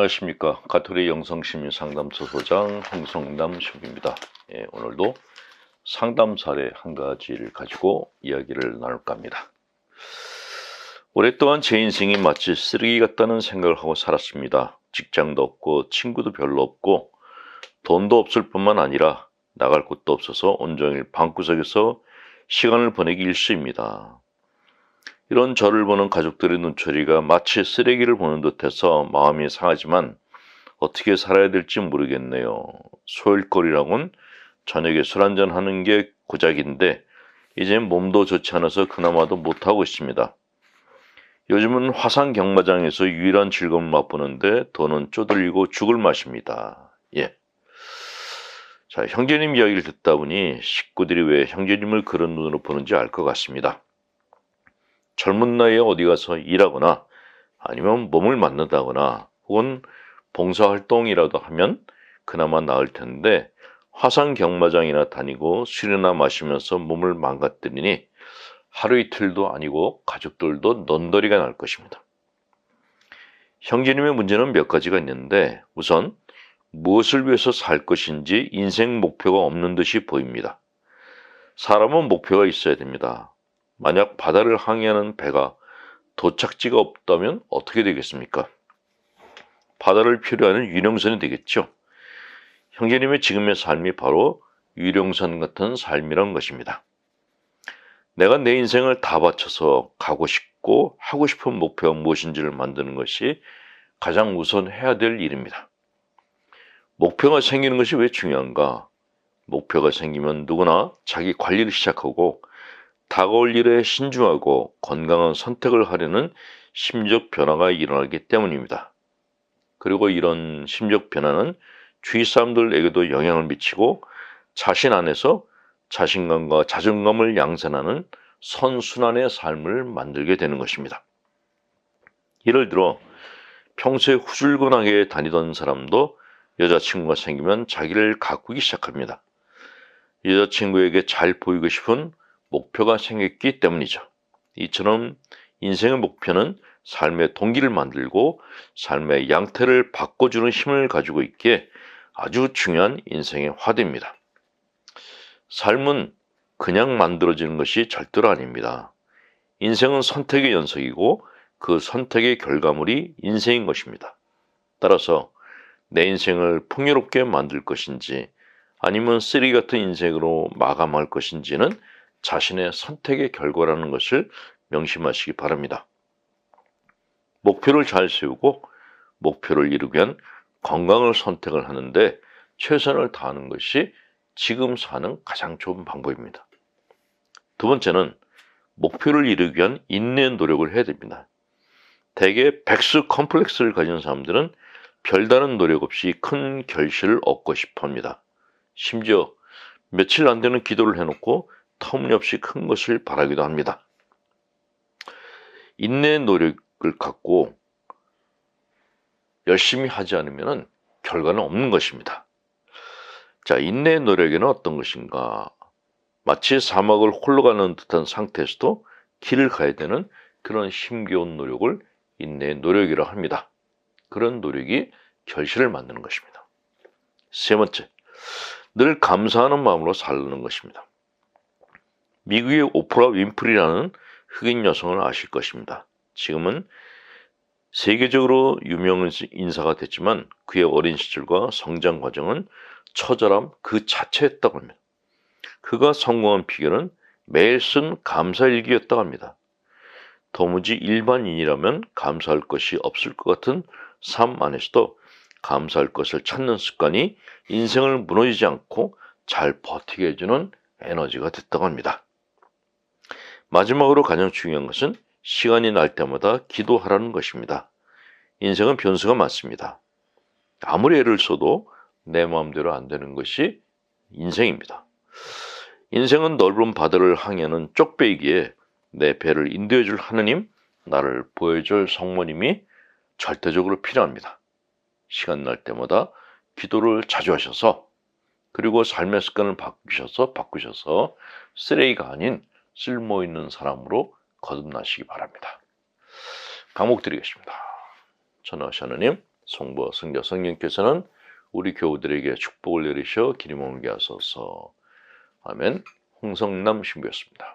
안녕하십니까. 가톨릭 영성시민상담소 소장 홍성남 숍입니다. 오늘도 상담 사례 한 가지를 가지고 이야기를 나눌까 합니다. 오랫동안 제 인생이 마치 쓰레기 같다는 생각을 하고 살았습니다. 직장도 없고 친구도 별로 없고 돈도 없을 뿐만 아니라 나갈 곳도 없어서 온종일 방구석에서 시간을 보내기 일쑤입니다. 이런 저를 보는 가족들의 눈초리가 마치 쓰레기를 보는 듯해서 마음이 상하지만 어떻게 살아야 될지 모르겠네요. 소일거리라곤 저녁에 술 한잔 하는 게 고작인데 이젠 몸도 좋지 않아서 그나마도 못하고 있습니다. 요즘은 화상 경마장에서 유일한 즐거움을 맛보는데 돈은 쪼들리고 죽을 맛입니다. 자, 형제님 이야기를 듣다 보니 식구들이 왜 형제님을 그런 눈으로 보는지 알 것 같습니다. 젊은 나이에 어디 가서 일하거나 아니면 몸을 맞는다거나 혹은 봉사활동이라도 하면 그나마 나을 텐데 화상 경마장이나 다니고 술이나 마시면서 몸을 망가뜨리니 하루 이틀도 아니고 가족들도 넌더리가 날 것입니다. 형제님의 문제는 몇 가지가 있는데 우선 무엇을 위해서 살 것인지 인생 목표가 없는 듯이 보입니다. 사람은 목표가 있어야 됩니다. 만약 바다를 항해하는 배가 도착지가 없다면 어떻게 되겠습니까? 바다를 필요하는 유령선이 되겠죠. 형제님의 지금의 삶이 바로 유령선 같은 삶이란 것입니다. 내가 내 인생을 다 바쳐서 가고 싶고 하고 싶은 목표가 무엇인지를 만드는 것이 가장 우선 해야 될 일입니다. 목표가 생기는 것이 왜 중요한가? 목표가 생기면 누구나 자기 관리를 시작하고 다가올 일에 신중하고 건강한 선택을 하려는 심적 변화가 일어나기 때문입니다. 그리고 이런 심적 변화는 주위 사람들에게도 영향을 미치고 자신 안에서 자신감과 자존감을 양산하는 선순환의 삶을 만들게 되는 것입니다. 예를 들어 평소에 후줄근하게 다니던 사람도 여자친구가 생기면 자기를 가꾸기 시작합니다. 여자친구에게 잘 보이고 싶은 목표가 생겼기 때문이죠. 이처럼 인생의 목표는 삶의 동기를 만들고 삶의 양태를 바꿔주는 힘을 가지고 있기에 아주 중요한 인생의 화두입니다. 삶은 그냥 만들어지는 것이 절대로 아닙니다. 인생은 선택의 연속이고 그 선택의 결과물이 인생인 것입니다. 따라서 내 인생을 풍요롭게 만들 것인지 아니면 쓰레기 같은 인생으로 마감할 것인지는 자신의 선택의 결과라는 것을 명심하시기 바랍니다. 목표를 잘 세우고 목표를 이루기 위한 건강을 선택을 하는데 최선을 다하는 것이 지금 사는 가장 좋은 방법입니다. 두 번째는 목표를 이루기 위한 인내 노력을 해야 됩니다. 대개 백수 컴플렉스를 가진 사람들은 별다른 노력 없이 큰 결실을 얻고 싶어 합니다. 심지어 며칠 안 되는 기도를 해놓고 터무니없이 큰 것을 바라기도 합니다. 인내 노력을 갖고 열심히 하지 않으면 결과는 없는 것입니다. 자, 인내 노력에는 어떤 것인가? 마치 사막을 홀로 가는 듯한 상태에서도 길을 가야 되는 그런 힘겨운 노력을 인내의 노력이라고 합니다. 그런 노력이 결실을 만드는 것입니다. 세 번째, 늘 감사하는 마음으로 사는 것입니다. 미국의 오프라 윈프리라는 흑인 여성을 아실 것입니다. 지금은 세계적으로 유명 인사가 됐지만 그의 어린 시절과 성장 과정은 처절함 그 자체였다고 합니다. 그가 성공한 비결은 매일 쓴 감사일기였다고 합니다. 도무지 일반인이라면 감사할 것이 없을 것 같은 삶 안에서도 감사할 것을 찾는 습관이 인생을 무너지지 않고 잘 버티게 해주는 에너지가 됐다고 합니다. 마지막으로 가장 중요한 것은 시간이 날 때마다 기도하라는 것입니다. 인생은 변수가 많습니다. 아무리 애를 써도 내 마음대로 안 되는 것이 인생입니다. 인생은 넓은 바다를 항해하는 쪽배이기에 내 배를 인도해줄 하느님, 나를 보여줄 성모님이 절대적으로 필요합니다. 시간 날 때마다 기도를 자주 하셔서 그리고 삶의 습관을 바꾸셔서 쓰레기가 아닌 쓸모있는 사람으로 거듭나시기 바랍니다. 강목 드리겠습니다. 전하시 하느님, 성부와 성자 성령께서는 우리 교우들에게 축복을 내리셔 기름 부음게 하소서. 아멘. 홍성남 신부였습니다.